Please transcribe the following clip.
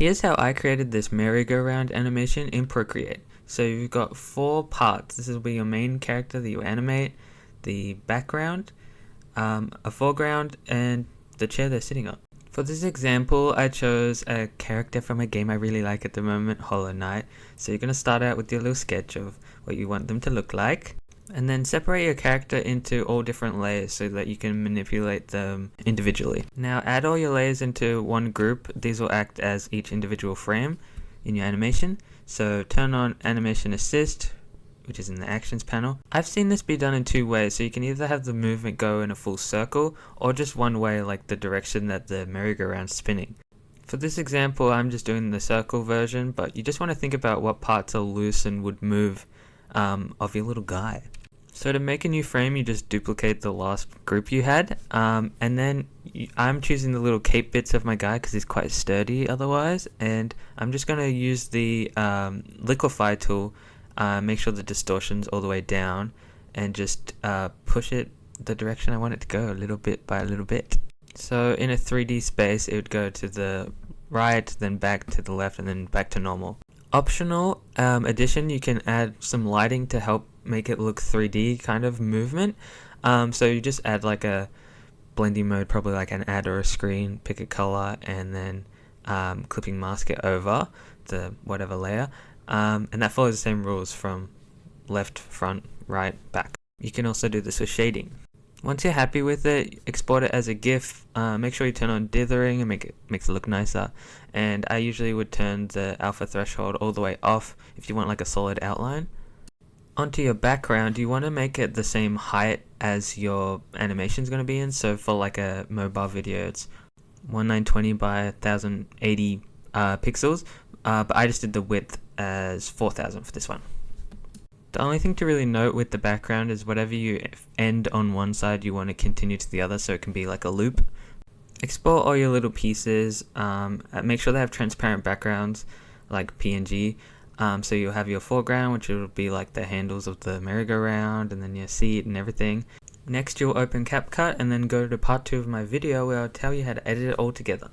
Here's how I created this merry-go-round animation in Procreate. So you've got 4 parts. This will be your main character that you animate, the background, a foreground, and the chair they're sitting on. For this example, I chose a character from a game I really like at the moment, Hollow Knight. So you're going to start out with your little sketch of what you want them to look like, and then separate your character into all different layers so that you can manipulate them individually. Now add all your layers into one group. These will act as each individual frame in your animation. So turn on animation assist, which is in the actions panel. I've seen this be done in 2 ways, so you can either have the movement go in a full circle or just one way, like the direction that the merry-go-round's spinning. For this example, I'm just doing the circle version, but you just want to think about what parts are loose and would move of your little guy. So to make a new frame, you just duplicate the last group you had, and then I'm choosing the little cape bits of my guy because he's quite sturdy otherwise, and I'm just going to use the liquefy tool, make sure the distortion's all the way down, and just push it the direction I want it to go, a little bit by a little bit. So in a 3D space, it would go to the right, then back to the left, and then back to normal. Optional addition, you can add some lighting to help make it look 3D kind of movement. So you just add like a blending mode, probably like an add or a screen, pick a color, and then clipping mask it over the whatever layer. And that follows the same rules from left, front, right, back. You can also do this with shading. Once you're happy with it, export it as a GIF. Make sure you turn on dithering and makes it look nicer. And I usually would turn the alpha threshold all the way off if you want like a solid outline. Onto your background, you want to make it the same height as your animation is going to be in. So for like a mobile video, it's 1920 by 1080 pixels. But I just did the width as 4000 for this one. The only thing to really note with the background is whatever you end on one side, you want to continue to the other, so it can be like a loop. Export all your little pieces. Make sure they have transparent backgrounds like PNG. So you'll have your foreground, which will be like the handles of the merry-go-round, and then your seat and everything. Next, you'll open CapCut and then go to part 2 of my video where I'll tell you how to edit it all together.